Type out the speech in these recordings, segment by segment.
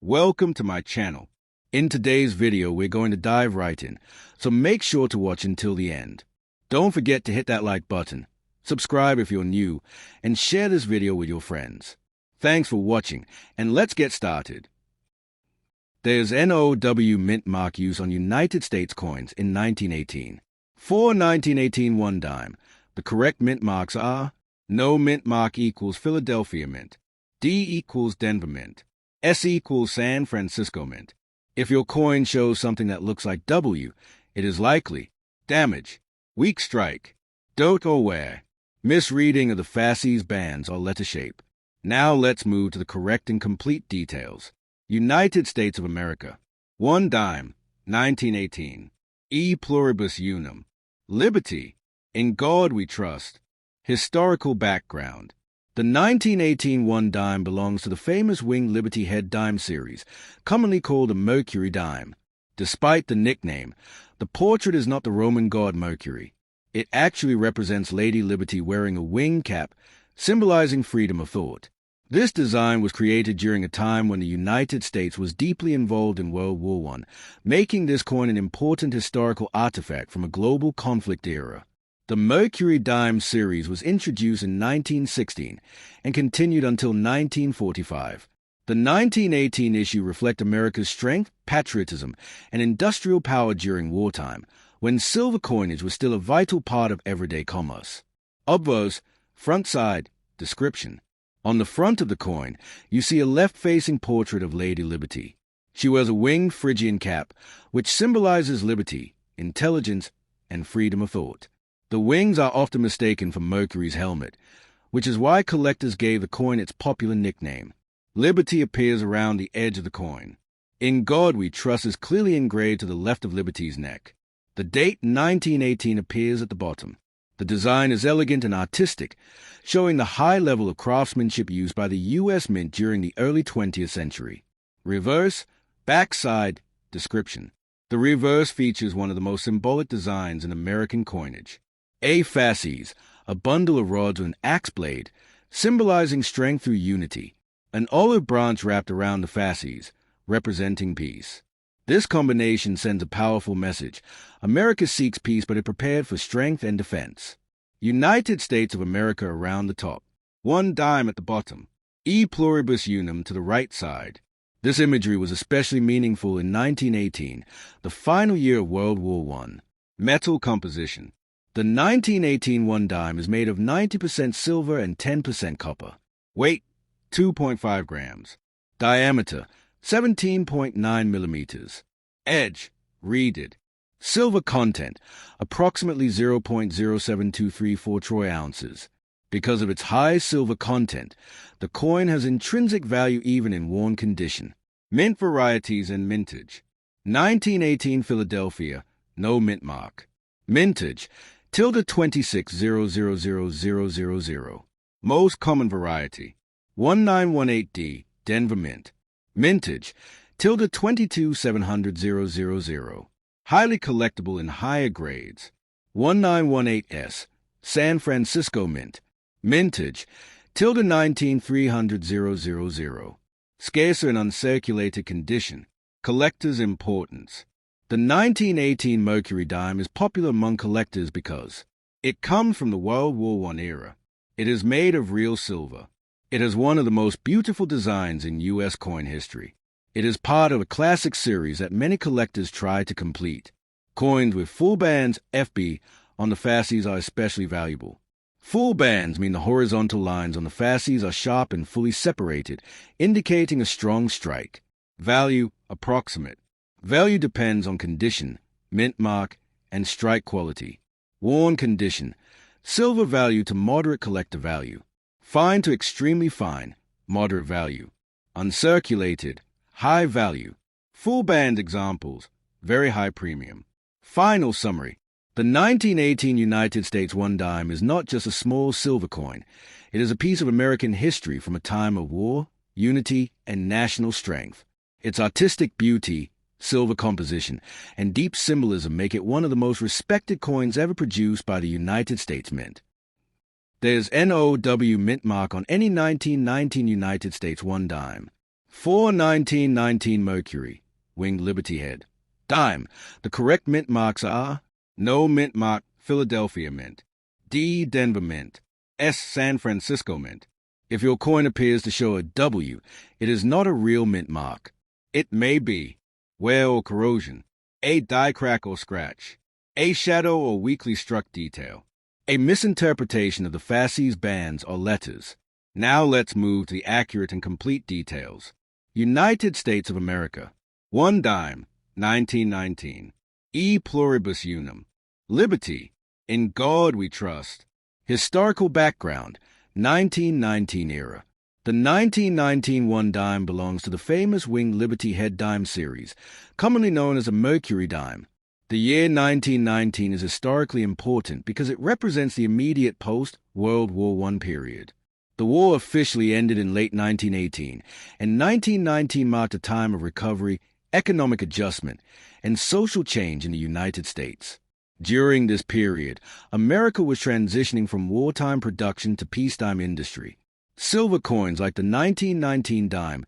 Welcome to my channel. In today's video, we're going to dive right in, so make sure to watch until the end. Don't forget to hit that like button, subscribe if you're new, and share this video with your friends. Thanks for watching, and let's get started. There's NOW mint mark use on United States coins in 1918. For 1918 1 dime, the correct mint marks are: no mint mark equals Philadelphia Mint, D equals Denver Mint, S equals San Francisco Mint. If your coin shows something that looks like W, it is likely damage, weak strike, dote or wear, misreading of the fasces, bands, or letter shape. Now let's move to the correct and complete details. United States of America. 1 dime, 1918. E pluribus unum. Liberty. In God we trust. Historical background. The 1918 1 dime belongs to the famous winged Liberty Head dime series, commonly called a Mercury dime. Despite the nickname, the portrait is not the Roman god Mercury. It actually represents Lady Liberty wearing a winged cap, symbolizing freedom of thought. This design was created during a time when the United States was deeply involved in World War I, making this coin an important historical artifact from a global conflict era. The Mercury dime series was introduced in 1916 and continued until 1945. The 1918 issue reflects America's strength, patriotism, and industrial power during wartime, when silver coinage was still a vital part of everyday commerce. Obverse, front side, description. On the front of the coin, you see a left-facing portrait of Lady Liberty. She wears a winged Phrygian cap, which symbolizes liberty, intelligence, and freedom of thought. The wings are often mistaken for Mercury's helmet, which is why collectors gave the coin its popular nickname. Liberty appears around the edge of the coin. In God we trust is clearly engraved to the left of Liberty's neck. The date 1918 appears at the bottom. The design is elegant and artistic, showing the high level of craftsmanship used by the U.S. Mint during the early 20th century. Reverse, backside, description. The reverse features one of the most symbolic designs in American coinage. A fasces, a bundle of rods with an axe blade, symbolizing strength through unity. An olive branch wrapped around the fasces, representing peace. This combination sends a powerful message. America seeks peace, but is prepared for strength and defense. United States of America around the top. 1 dime at the bottom. E pluribus unum to the right side. This imagery was especially meaningful in 1918, the final year of World War I. Metal composition. The 1918 1 dime is made of 90% silver and 10% copper. Weight, 2.5 grams. Diameter, 17.9 millimeters. Edge, reeded. Silver content, approximately 0.07234 troy ounces. Because of its high silver content, the coin has intrinsic value even in worn condition. Mint varieties and mintage. 1918 Philadelphia, no mint mark. Mintage, ~26000000. Most common variety, 1918D, Denver Mint. Mintage, ~22700,000. Highly collectible in higher grades, 1918S, San Francisco Mint. Mintage, ~19300,000. Scarcer in uncirculated condition. Collector's importance. The 1918 Mercury dime is popular among collectors because it comes from the World War I era. It is made of real silver. It is one of the most beautiful designs in U.S. coin history. It is part of a classic series that many collectors try to complete. Coins with full bands, FB, on the fasces are especially valuable. Full bands mean the horizontal lines on the fasces are sharp and fully separated, indicating a strong strike. Value, approximate. Value depends on condition, mint mark, and strike quality. Worn condition, silver value to moderate collector value. Fine to extremely fine, moderate value. Uncirculated, high value. Full band examples, very high premium. Final summary. The 1918 United States 1 dime is not just a small silver coin. It is a piece of American history from a time of war, unity, and national strength. Its artistic beauty, silver composition, and deep symbolism make it one of the most respected coins ever produced by the United States Mint. There's NOW mint mark on any 1919 United States 1 dime. 4 1919 Mercury, winged Liberty Head. Dime. The correct mint marks are no mint mark, Philadelphia Mint. D, Denver Mint. S, San Francisco Mint. If your coin appears to show a W, it is not a real mint mark. It may be wear or corrosion, a die crack or scratch, a shadow or weakly struck detail, a misinterpretation of the fasces, bands, or letters. Now let's move to the accurate and complete details. United States of America. 1 dime, 1919. E pluribus unum. Liberty. In God we trust. Historical background. 1919 era. The 1919 1 dime belongs to the famous winged Liberty Head dime series, commonly known as a Mercury dime. The year 1919 is historically important because it represents the immediate post-World War I period. The war officially ended in late 1918, and 1919 marked a time of recovery, economic adjustment, and social change in the United States. During this period, America was transitioning from wartime production to peacetime industry. Silver coins like the 1919 dime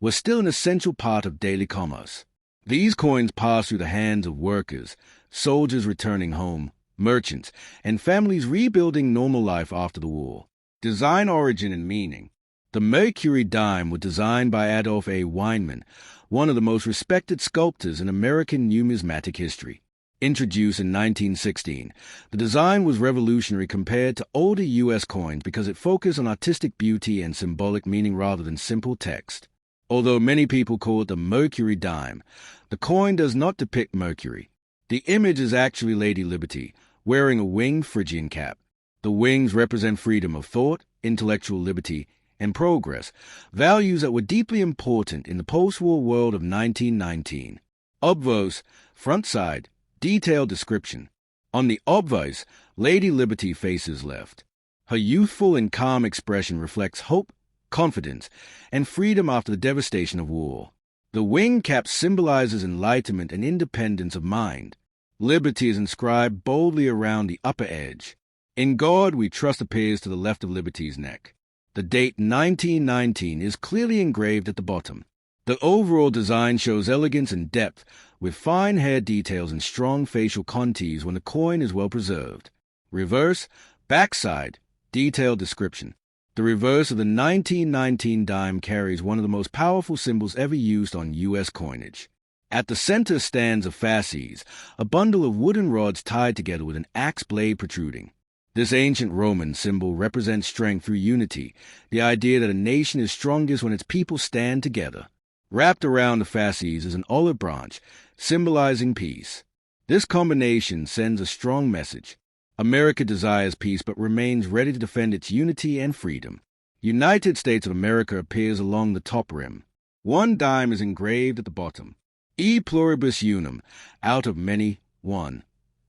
were still an essential part of daily commerce. These coins passed through the hands of workers, soldiers returning home, merchants, and families rebuilding normal life after the war. Design, origin, and meaning. The Mercury dime was designed by Adolph A. Weinman, one of the most respected sculptors in American numismatic history. Introduced in 1916, the design was revolutionary compared to older U.S. coins because it focused on artistic beauty and symbolic meaning rather than simple text. Although many people call it the Mercury dime, the coin does not depict Mercury. The image is actually Lady Liberty, wearing a winged Phrygian cap. The wings represent freedom of thought, intellectual liberty, and progress, values that were deeply important in the post-war world of 1919. Obverse, front side, detailed description. On the obverse, Lady Liberty faces left. Her youthful and calm expression reflects hope, confidence, and freedom after the devastation of war. The wing cap symbolizes enlightenment and independence of mind. Liberty is inscribed boldly around the upper edge. In God we trust appears to the left of Liberty's neck. The date 1919 is clearly engraved at the bottom. The overall design shows elegance and depth, with fine hair details and strong facial contours when the coin is well preserved. Reverse, backside, detailed description. The reverse of the 1919 dime carries one of the most powerful symbols ever used on U.S. coinage. At the center stands a fasces, a bundle of wooden rods tied together with an axe blade protruding. This ancient Roman symbol represents strength through unity, the idea that a nation is strongest when its people stand together. Wrapped around the fasces is an olive branch, symbolizing peace. This combination sends a strong message. America desires peace but remains ready to defend its unity and freedom. United States of America appears along the top rim. 1 dime is engraved at the bottom. E pluribus unum, out of many, one,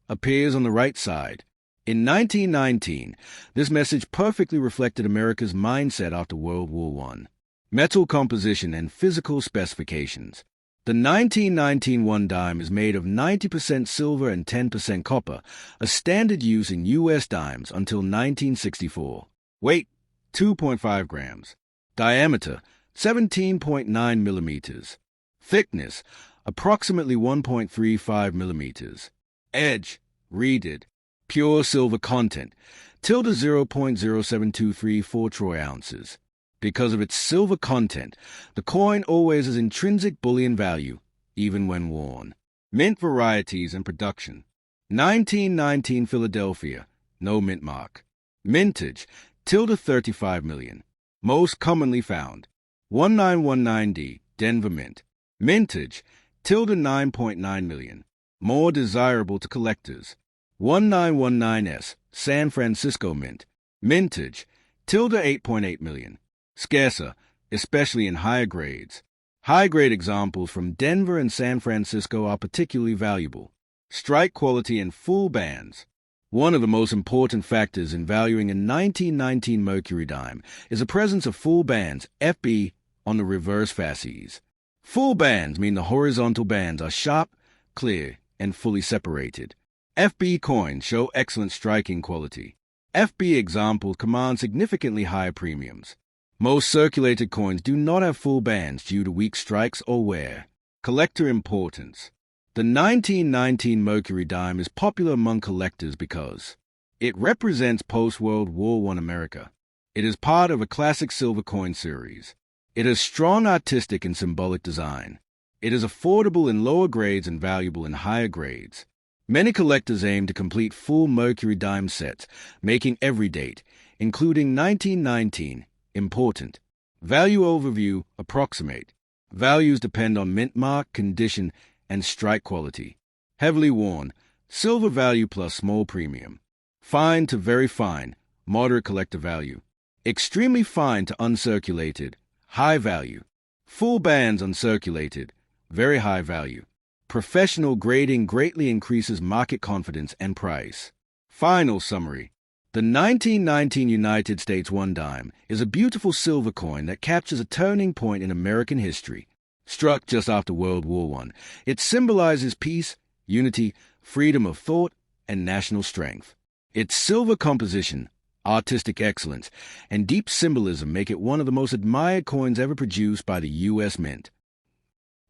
appears on the right side. In 1919, this message perfectly reflected America's mindset after World War I. Metal composition and physical specifications. The 1919 1 dime is made of 90% silver and 10% copper, a standard use in U.S. dimes until 1964. Weight, 2.5 grams. Diameter, 17.9 millimeters. Thickness, approximately 1.35 millimeters. Edge, reeded. Pure silver content, tilde 0.07234 troy ounces. Because of its silver content, the coin always has intrinsic bullion value, even when worn. Mint varieties and production. 1919 Philadelphia, no mint mark. Mintage, tilde 35 million. Most commonly found. 1919D, Denver Mint. Mintage, tilde 9.9 million. More desirable to collectors. 1919S, San Francisco Mint. Mintage, tilde 8.8 million. Scarcer, especially in higher grades. High-grade examples from Denver and San Francisco are particularly valuable. Strike quality and full bands. One of the most important factors in valuing a 1919 Mercury dime is the presence of full bands, FB, on the reverse fasces. Full bands mean the horizontal bands are sharp, clear, and fully separated. FB coins show excellent striking quality. FB examples command significantly higher premiums. Most circulated coins do not have full bands due to weak strikes or wear. Collector importance. The 1919 Mercury dime is popular among collectors because it represents post-World War I America. It is part of a classic silver coin series. It has strong artistic and symbolic design. It is affordable in lower grades and valuable in higher grades. Many collectors aim to complete full Mercury dime sets, making every date, including 1919, important. Value overview, approximate. Values depend on mint mark, condition, and strike quality. Heavily worn, silver value plus small premium. Fine to very fine, moderate collector value. Extremely fine to uncirculated, high value. Full bands uncirculated, very high value. Professional grading greatly increases market confidence and price. Final summary. The 1919 United States one dime is a beautiful silver coin that captures a turning point in American history. Struck just after World War I, it symbolizes peace, unity, freedom of thought, and national strength. Its silver composition, artistic excellence, and deep symbolism make it one of the most admired coins ever produced by the U.S. Mint.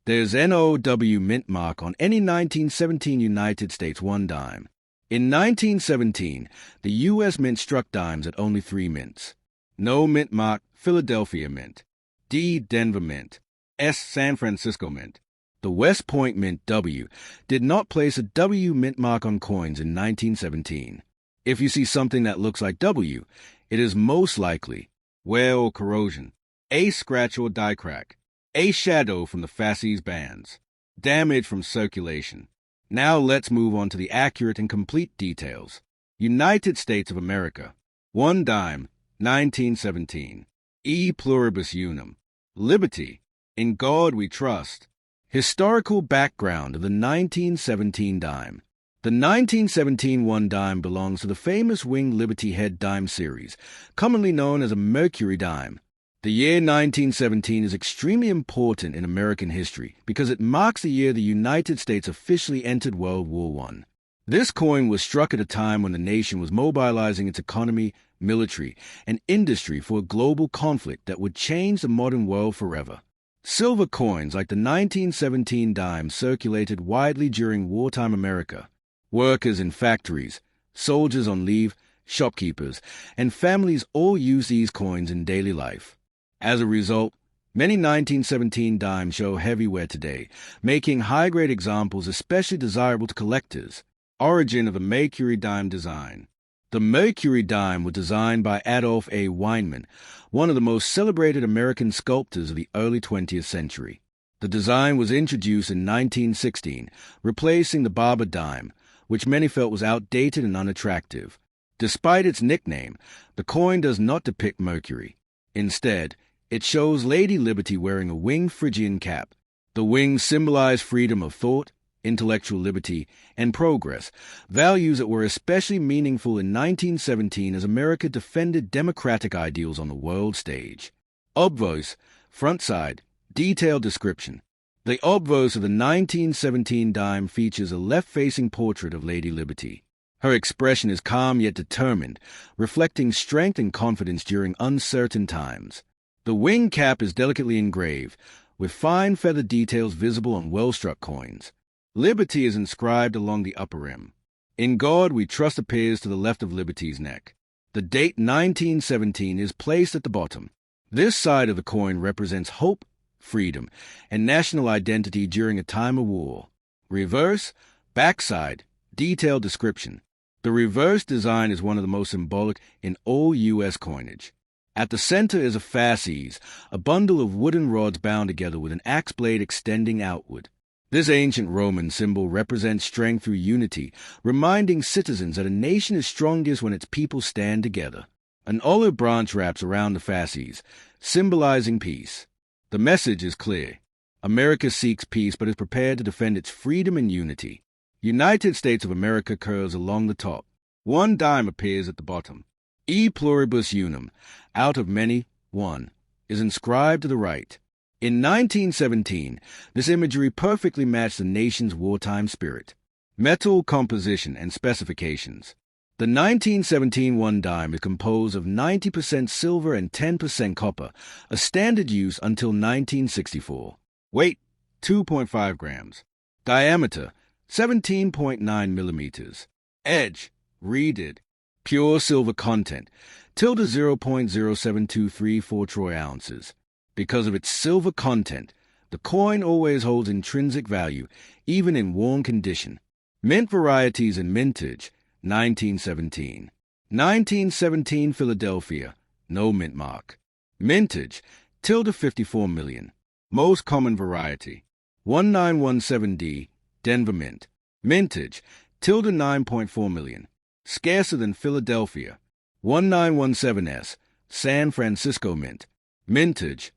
There's NOW mint mark on any 1917 United States one dime. In 1917, the U.S. Mint struck dimes at only 3 mints. No mint mark, Philadelphia Mint. D, Denver Mint. S, San Francisco Mint. The West Point Mint W did not place a W mint mark on coins in 1917. If you see something that looks like W, it is most likely wear or corrosion, A, scratch or die crack, A, shadow from the fasces bands, damage from circulation. Now let's move on to the accurate and complete details. United States of America. 1 dime, 1917. E pluribus unum. Liberty. In God we trust. Historical background of the 1917 dime. The 1917 one dime belongs to the famous winged Liberty Head dime series, commonly known as a Mercury dime. The year 1917 is extremely important in American history because it marks the year the United States officially entered World War I. This coin was struck at a time when the nation was mobilizing its economy, military, and industry for a global conflict that would change the modern world forever. Silver coins like the 1917 dime circulated widely during wartime America. Workers in factories, soldiers on leave, shopkeepers, and families all use these coins in daily life. As a result, many 1917 dimes show heavy wear today, making high-grade examples especially desirable to collectors. Origin of the Mercury dime design. The Mercury dime was designed by Adolph A. Weinman, one of the most celebrated American sculptors of the early 20th century. The design was introduced in 1916, replacing the Barber dime, which many felt was outdated and unattractive. Despite its nickname, the coin does not depict Mercury. Instead, it shows Lady Liberty wearing a winged Phrygian cap. The wings symbolize freedom of thought, intellectual liberty, and progress, values that were especially meaningful in 1917 as America defended democratic ideals on the world stage. Obverse, front side, detailed description. The obverse of the 1917 dime features a left-facing portrait of Lady Liberty. Her expression is calm yet determined, reflecting strength and confidence during uncertain times. The wing cap is delicately engraved, with fine feather details visible on well-struck coins. Liberty is inscribed along the upper rim. In God we trust appears to the left of Liberty's neck. The date 1917 is placed at the bottom. This side of the coin represents hope, freedom, and national identity during a time of war. Reverse, backside, detailed description. The reverse design is one of the most symbolic in all U.S. coinage. At the center is a fasces, a bundle of wooden rods bound together with an axe blade extending outward. This ancient Roman symbol represents strength through unity, reminding citizens that a nation is strongest when its people stand together. An olive branch wraps around the fasces, symbolizing peace. The message is clear. America seeks peace but is prepared to defend its freedom and unity. United States of America curves along the top. 1 dime appears at the bottom. E pluribus unum, out of many, one, is inscribed to the right. In 1917, this imagery perfectly matched the nation's wartime spirit. Metal composition and specifications. The 1917 one dime is composed of 90% silver and 10% copper, a standard use until 1964. Weight, 2.5 grams. Diameter, 17.9 millimeters. Edge, reeded. Pure silver content, tilde 0.07234 troy ounces. Because of its silver content, the coin always holds intrinsic value, even in worn condition. Mint varieties and mintage, 1917. 1917 Philadelphia, no mint mark. Mintage, tilde 54 million. Most common variety, 1917D, Denver Mint. Mintage, tilde 9.4 million. Scarcer than Philadelphia, 1917S, San Francisco Mint. Mintage,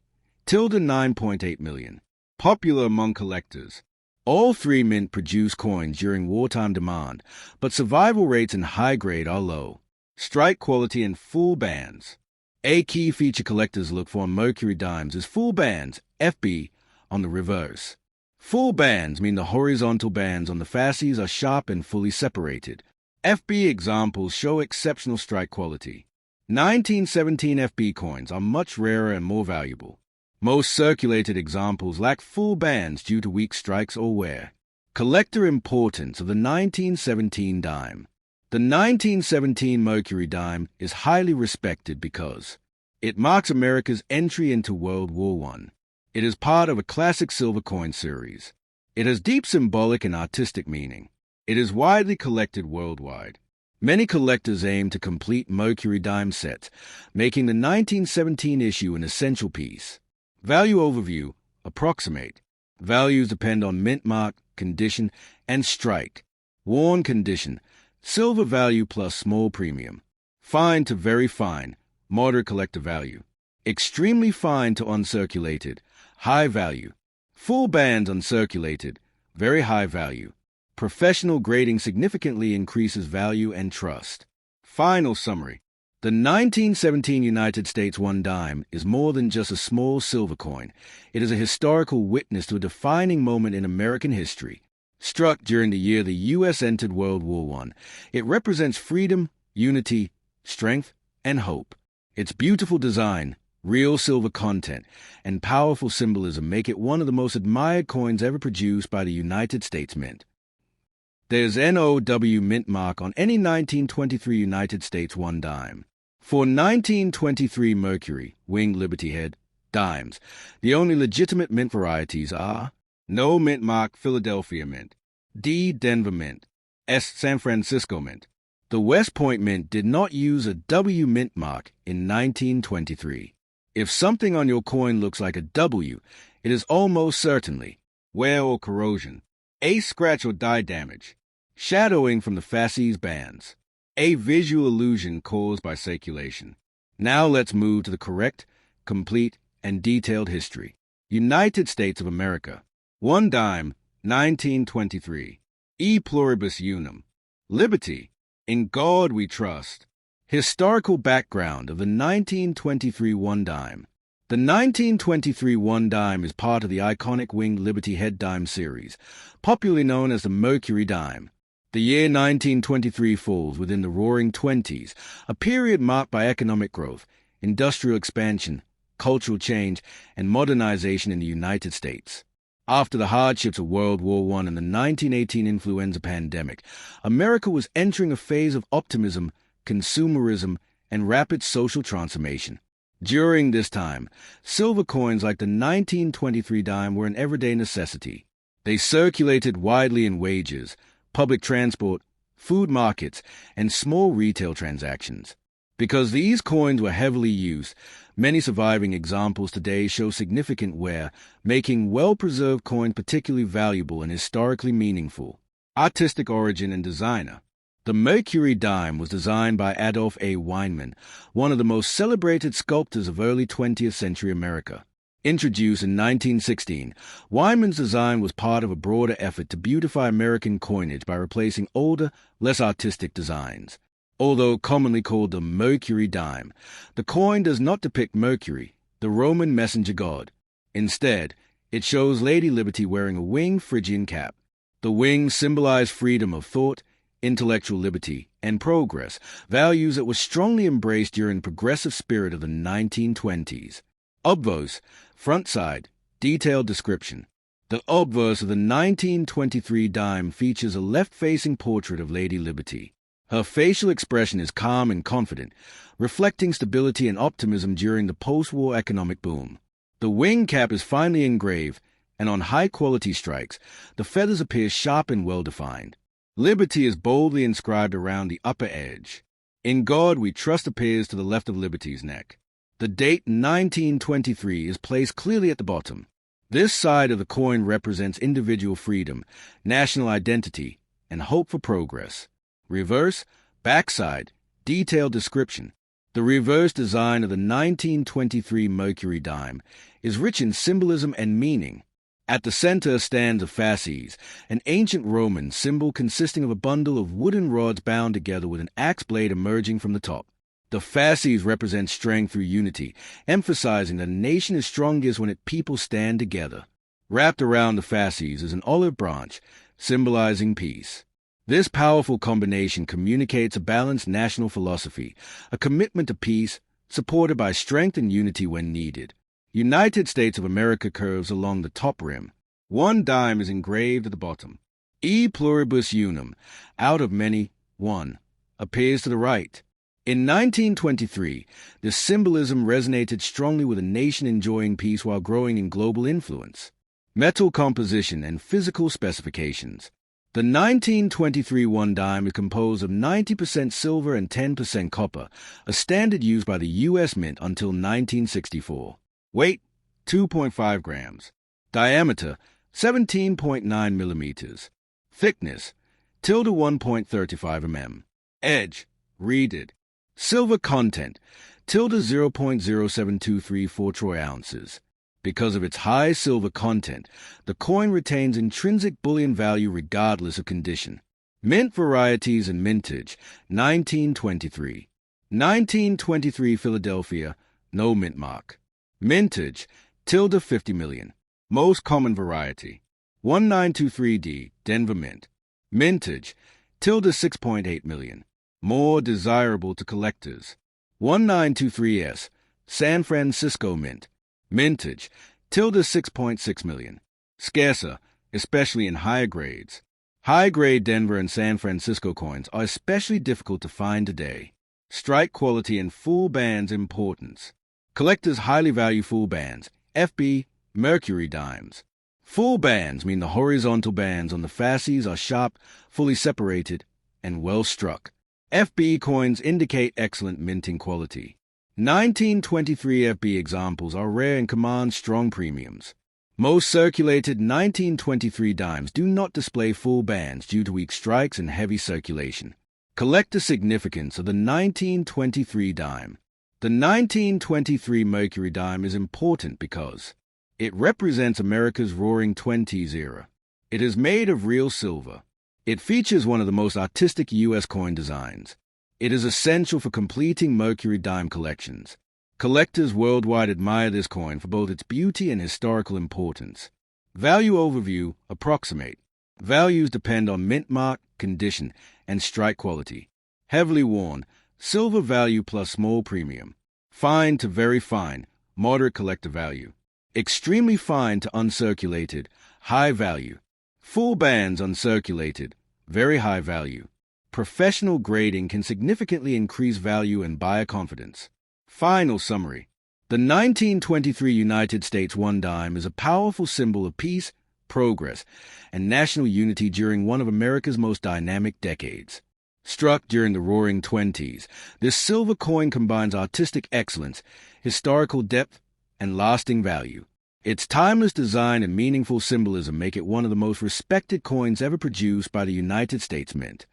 tilde 9.8 million. Popular among collectors. All three mint produce coins during wartime demand, but survival rates in high grade are low. Strike quality and full bands. A key feature collectors look for on Mercury dimes is full bands, FB, on the reverse. Full bands mean the horizontal bands on the fasces are sharp and fully separated. FB examples show exceptional strike quality. 1917 FB coins are much rarer and more valuable. Most circulated examples lack full bands due to weak strikes or wear. Collector importance of the 1917 dime. The 1917 Mercury dime is highly respected because it marks America's entry into World War I. It is part of a classic silver coin series. It has deep symbolic and artistic meaning. It is widely collected worldwide. Many collectors aim to complete Mercury dime sets, making the 1917 issue an essential piece. Value overview, approximate. Values depend on mint mark, condition, and strike. Worn condition, silver value plus small premium. Fine to very fine, moderate collector value. Extremely fine to uncirculated, high value. Full bands uncirculated, very high value. Professional grading significantly increases value and trust. Final summary. The 1917 United States one dime is more than just a small silver coin. It is a historical witness to a defining moment in American history. Struck during the year the U.S. entered World War I, it represents freedom, unity, strength, and hope. Its beautiful design, real silver content, and powerful symbolism make it one of the most admired coins ever produced by the United States Mint. There's NOW mint mark on any 1923 United States one dime. For 1923 Mercury, Winged Liberty Head, dimes, the only legitimate mint varieties are No mint mark Philadelphia Mint, D Denver Mint, S San Francisco Mint. The West Point Mint did not use a W mint mark in 1923. If something on your coin looks like a W, it is almost certainly wear or corrosion, A scratch or dye damage, shadowing from the fasces bands, a visual illusion caused by circulation. Now let's move to the correct, complete, and detailed history. United States of America. One dime, 1923. E pluribus unum. Liberty. In God we trust. Historical background of the 1923 one dime. The 1923 one dime is part of the iconic Winged Liberty Head dime series, popularly known as the Mercury dime. The year 1923 falls within the Roaring Twenties, a period marked by economic growth, industrial expansion, cultural change, and modernization in the United States. After the hardships of World War I and the 1918 influenza pandemic, America was entering a phase of optimism, consumerism, and rapid social transformation. During this time, silver coins like the 1923 dime were an everyday necessity. They circulated widely in wages, public transport, food markets, and small retail transactions. Because these coins were heavily used, many surviving examples today show significant wear, making well-preserved coins particularly valuable and historically meaningful. Artistic origin and designer. The Mercury dime was designed by Adolph A. Weinman, one of the most celebrated sculptors of early 20th century America. Introduced in 1916, Weinman's design was part of a broader effort to beautify American coinage by replacing older, less artistic designs. Although commonly called the Mercury dime, the coin does not depict Mercury, the Roman messenger god. Instead, it shows Lady Liberty wearing a winged Phrygian cap. The wings symbolize freedom of thought, intellectual liberty, and progress, values that were strongly embraced during the progressive spirit of the 1920s. Obverse, front side, detailed description. The obverse of the 1923 dime features a left-facing portrait of Lady Liberty. Her facial expression is calm and confident, reflecting stability and optimism during the post-war economic boom. The wing cap is finely engraved, and on high-quality strikes, the feathers appear sharp and well-defined. Liberty is boldly inscribed around the upper edge. In God We Trust appears to the left of Liberty's neck. The date 1923 is placed clearly at the bottom. This side of the coin represents individual freedom, national identity, and hope for progress. Reverse, backside, detailed description. The reverse design of the 1923 Mercury dime is rich in symbolism and meaning. At the center stands a fasces, an ancient Roman symbol consisting of a bundle of wooden rods bound together with an axe blade emerging from the top. The fasces represent strength through unity, emphasizing that a nation is strongest when its people stand together. Wrapped around the fasces is an olive branch, symbolizing peace. This powerful combination communicates a balanced national philosophy, a commitment to peace, supported by strength and unity when needed. United States of America curves along the top rim. One dime is engraved at the bottom. E pluribus unum, out of many, one, appears to the right. In 1923, this symbolism resonated strongly with a nation enjoying peace while growing in global influence. Metal composition and physical specifications. The 1923 one dime is composed of 90% silver and 10% copper, a standard used by the U.S. Mint until 1964. Weight, 2.5 grams. Diameter, 17.9 millimeters. Thickness, tilde 1.35 mm. Edge, reeded. Silver content, tilde 0.072344 troy ounces. Because of its high silver content, the coin retains intrinsic bullion value regardless of condition. Mint varieties and mintage, 1923. 1923 Philadelphia, no mint mark. Mintage, tilde 50 million. Most common variety. 1923D, Denver Mint. Mintage, tilde 6.8 million. More desirable to collectors. 1923S, San Francisco Mint. Mintage, tilde 6.6 million. Scarcer, especially in higher grades. High-grade Denver and San Francisco coins are especially difficult to find today. Strike quality and full bands importance. Collectors highly value full bands, FB, Mercury dimes. Full bands mean the horizontal bands on the fasces are sharp, fully separated, and well struck. FB coins indicate excellent minting quality. 1923 FB examples are rare and command strong premiums. Most circulated 1923 dimes do not display full bands due to weak strikes and heavy circulation. Collector significance of the 1923 dime. The 1923 Mercury dime is important because it represents America's Roaring Twenties era. It is made of real silver. It features one of the most artistic U.S. coin designs. It is essential for completing Mercury dime collections. Collectors worldwide admire this coin for both its beauty and historical importance. Value overview, approximate. Values depend on mint mark, condition, and strike quality. Heavily worn, silver value plus small premium. Fine to very fine, moderate collector value. Extremely fine to uncirculated, high value. Full bands uncirculated, very high value. Professional grading can significantly increase value and buyer confidence. Final summary. The 1923 United States one dime is a powerful symbol of peace, progress, and national unity during one of America's most dynamic decades. Struck during the Roaring Twenties, this silver coin combines artistic excellence, historical depth, and lasting value. Its timeless design and meaningful symbolism make it one of the most respected coins ever produced by the United States Mint.